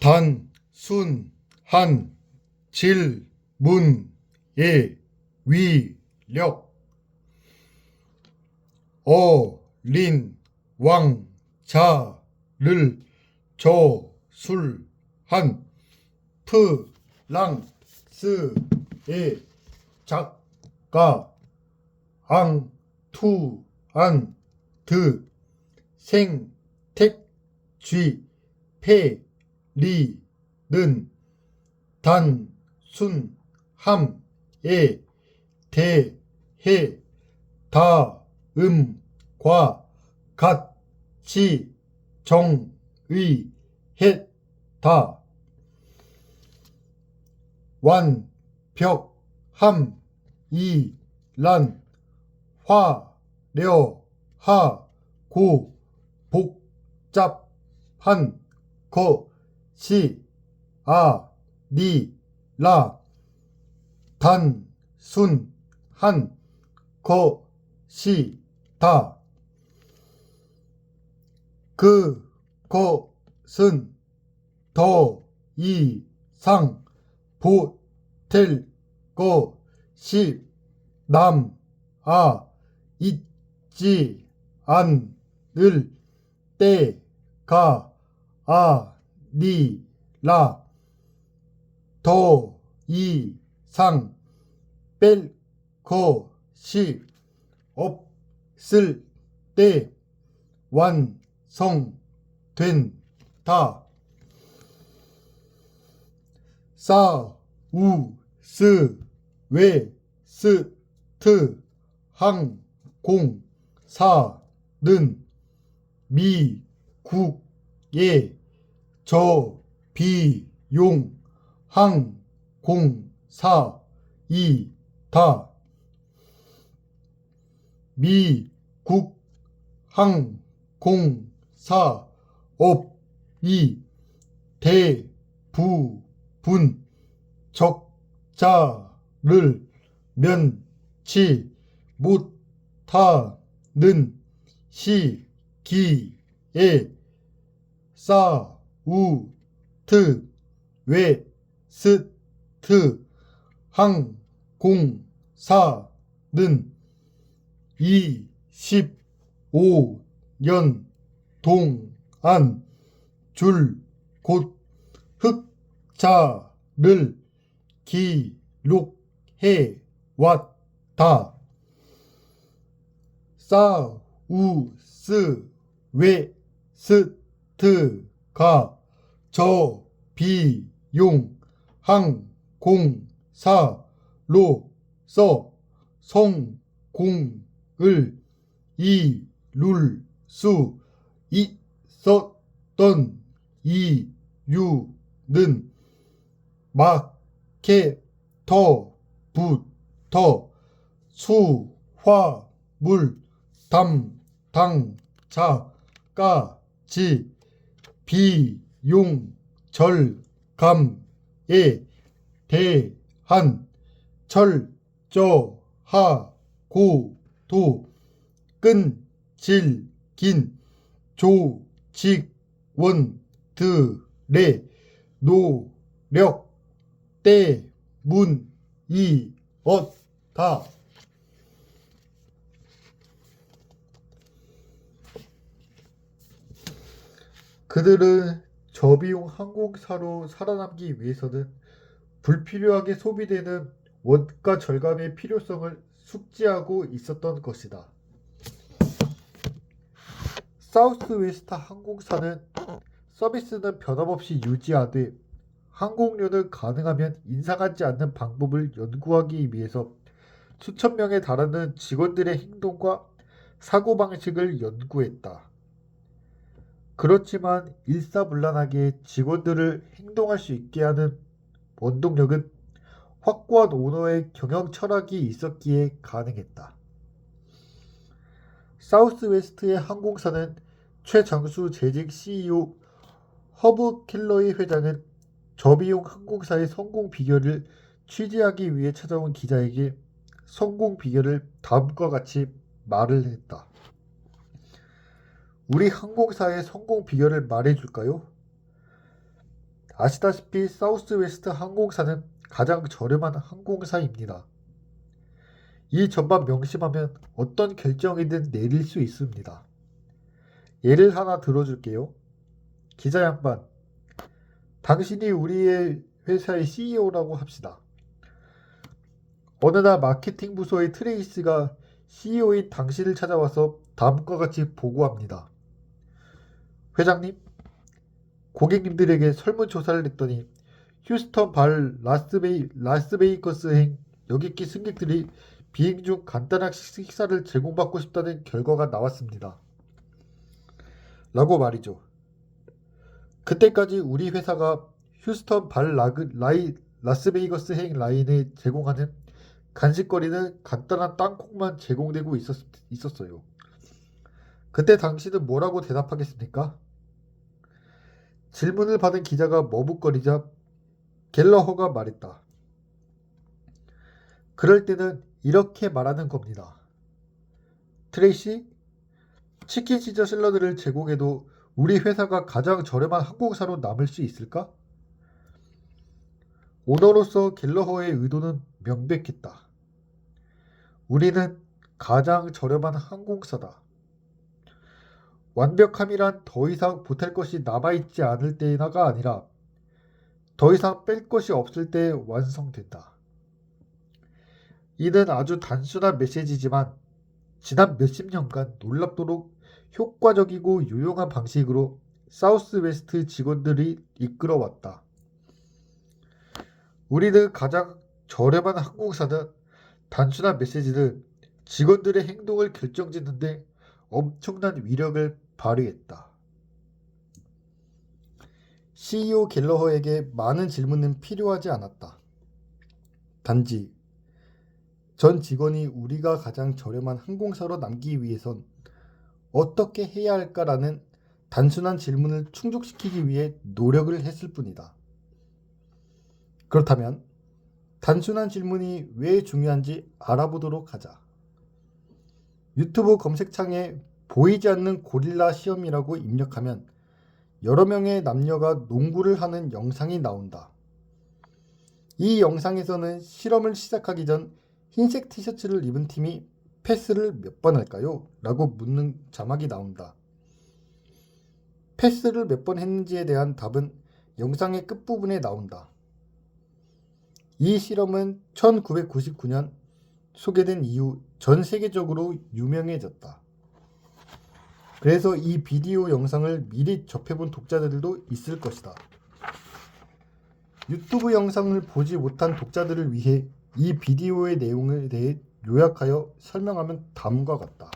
단순한 질문의 위력. 어린 왕자를 저술한 프랑스의 작가 앙투안드 생텍쥐페리는 단순함에 대해 다음과 같이 정의했다. 완벽함이란 화려하고 복잡한 것이 아니라 단순한 것이다. 그것은 더 이상 보탤 것이 남아 있지 않을 때가 아니라 더 이상 뺄 것이 없을 때 완성된다. 사우스웨스트 항공사는 미국의 저비용 항공사이다. 미국 항공사업이 대부분 적자를 면치 못하는 시기에 사우스웨스트 항공사는 25년 동안 줄곧 흑자를 기록해 왔다. 사우스웨스트가 저비용 항공사로서 성공을 이룰 수 있었던 이유는 마케터부터 수화물 담당자까지 비용 절감에 대한 철저하고도 끈질긴 조직원들의 노력 때문이었다. 그들은 저비용 항공사로 살아남기 위해서는 불필요하게 소비되는 원가 절감의 필요성을 숙지하고 있었던 것이다. 사우스웨스트 항공사는 서비스는 변함없이 유지하되 항공료는 가능하면 인상하지 않는 방법을 연구하기 위해서 수천 명에 달하는 직원들의 행동과 사고방식을 연구했다. 그렇지만 일사불란하게 직원들을 행동할 수 있게 하는 원동력은 확고한 오너의 경영 철학이 있었기에 가능했다. 사우스웨스트의 항공사는 최장수 재직 CEO 허브 켈러의 회장은 저비용 항공사의 성공 비결을 취재하기 위해 찾아온 기자에게 성공 비결을 다음과 같이 말을 했다. 우리 항공사의 성공 비결을 말해줄까요? 아시다시피 사우스웨스트 항공사는 가장 저렴한 항공사입니다. 이 점만 명심하면 어떤 결정이든 내릴 수 있습니다. 예를 하나 들어줄게요. 기자 양반, 당신이 우리의 회사의 CEO라고 합시다. 어느 날 마케팅 부서의 트레이스가 CEO인 당신을 찾아와서 다음과 같이 보고합니다. 회장님, 고객님들에게 설문조사를 했더니 휴스턴 발 라스베이거스행 여객기 승객들이 비행 중 간단한 식사를 제공받고 싶다는 결과가 나왔습니다. 라고 말이죠. 그때까지 우리 회사가 휴스턴 라스베이거스행 라인에 제공하는 간식거리는 간단한 땅콩만 제공되고 있었어요. 그때 당신은 뭐라고 대답하겠습니까? 질문을 받은 기자가 머뭇거리자 갤러허가 말했다. 그럴 때는 이렇게 말하는 겁니다. 트레이시, 치킨 시저 샐러드를 제공해도 우리 회사가 가장 저렴한 항공사로 남을 수 있을까? 오너로서 갤러허의 의도는 명백했다. 우리는 가장 저렴한 항공사다. 완벽함이란 더 이상 보탤 것이 남아있지 않을 때가 아니라 더 이상 뺄 것이 없을 때 완성된다. 이는 아주 단순한 메시지지만 지난 몇십 년간 놀랍도록 효과적이고 유용한 방식으로 사우스웨스트 직원들이 이끌어왔다. 우리는 가장 저렴한 항공사는 단순한 메시지는 직원들의 행동을 결정짓는 데 엄청난 위력을 발휘했다. CEO 갤러허에게 많은 질문은 필요하지 않았다. 단지 전 직원이 우리가 가장 저렴한 항공사로 남기 위해선 어떻게 해야 할까라는 단순한 질문을 충족시키기 위해 노력을 했을 뿐이다. 그렇다면 단순한 질문이 왜 중요한지 알아보도록 하자. 유튜브 검색창에 보이지 않는 고릴라 시험이라고 입력하면 여러 명의 남녀가 농구를 하는 영상이 나온다. 이 영상에서는 실험을 시작하기 전 흰색 티셔츠를 입은 팀이 패스를 몇 번 할까요? 라고 묻는 자막이 나온다. 패스를 몇 번 했는지에 대한 답은 영상의 끝부분에 나온다. 이 실험은 1999년 소개된 이후 전 세계적으로 유명해졌다. 그래서 이 비디오 영상을 미리 접해본 독자들도 있을 것이다. 유튜브 영상을 보지 못한 독자들을 위해 이 비디오의 내용에 대해 요약하여 설명하면 다음과 같다.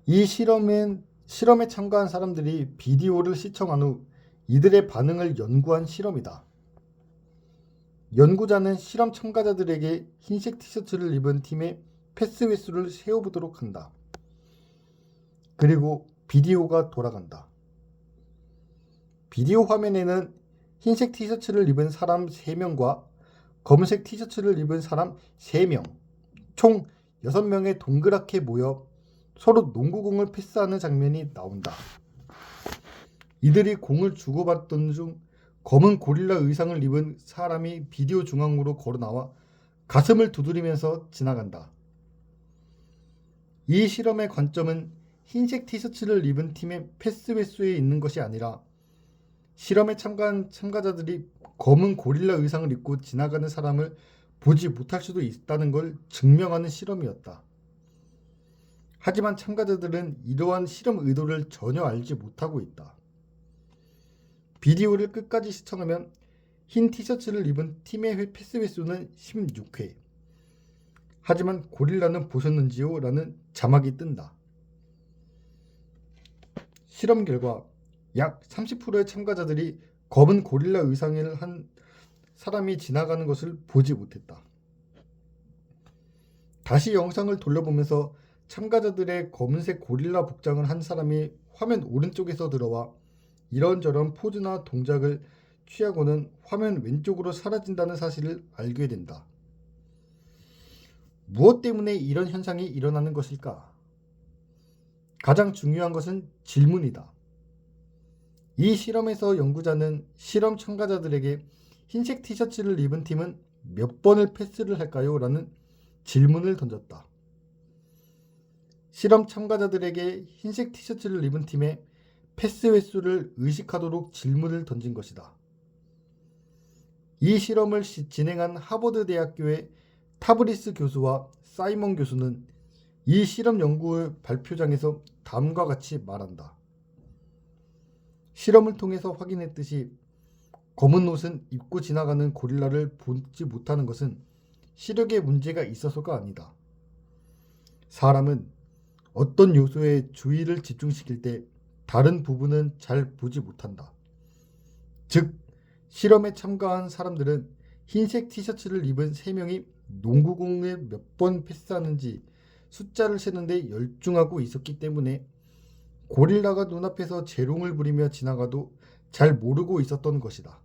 이 실험에 참가한 사람들이 비디오를 시청한 후 이들의 반응을 연구한 실험이다. 연구자는 실험 참가자들에게 흰색 티셔츠를 입은 팀의 패스 횟수를 세어보도록 한다. 그리고 비디오가 돌아간다. 비디오 화면에는 흰색 티셔츠를 입은 사람 3명과 검은색 티셔츠를 입은 사람 3명, 총 6명이 동그랗게 모여 서로 농구공을 패스하는 장면이 나온다. 이들이 공을 주고받던 중 검은 고릴라 의상을 입은 사람이 비디오 중앙으로 걸어나와 가슴을 두드리면서 지나간다. 이 실험의 관점은 흰색 티셔츠를 입은 팀의 패스 횟수에 있는 것이 아니라 실험에 참가한 참가자들이 검은 고릴라 의상을 입고 지나가는 사람을 보지 못할 수도 있다는 걸 증명하는 실험이었다. 하지만 참가자들은 이러한 실험 의도를 전혀 알지 못하고 있다. 비디오를 끝까지 시청하면 흰 티셔츠를 입은 팀의 패스 횟수는 16회. 하지만 고릴라는 보셨는지요? 라는 자막이 뜬다. 실험 결과 약 30%의 참가자들이 검은 고릴라 의상을 한 사람이 지나가는 것을 보지 못했다. 다시 영상을 돌려보면서 참가자들의 검은색 고릴라 복장을 한 사람이 화면 오른쪽에서 들어와 이런저런 포즈나 동작을 취하고는 화면 왼쪽으로 사라진다는 사실을 알게 된다. 무엇 때문에 이런 현상이 일어나는 것일까? 가장 중요한 것은 질문이다. 이 실험에서 연구자는 실험 참가자들에게 흰색 티셔츠를 입은 팀은 몇 번을 패스를 할까요? 라는 질문을 던졌다. 실험 참가자들에게 흰색 티셔츠를 입은 팀의 패스 횟수를 의식하도록 질문을 던진 것이다. 이 실험을 진행한 하버드 대학교의 타브리스 교수와 사이먼 교수는 이 실험 연구의 발표장에서 다음과 같이 말한다. 실험을 통해서 확인했듯이 검은 옷은 입고 지나가는 고릴라를 보지 못하는 것은 시력에 문제가 있어서가 아니다. 사람은 어떤 요소에 주의를 집중시킬 때 다른 부분은 잘 보지 못한다. 즉, 실험에 참가한 사람들은 흰색 티셔츠를 입은 3명이 농구공에 몇 번 패스하는지 숫자를 세는데 열중하고 있었기 때문에 고릴라가 눈앞에서 재롱을 부리며 지나가도 잘 모르고 있었던 것이다.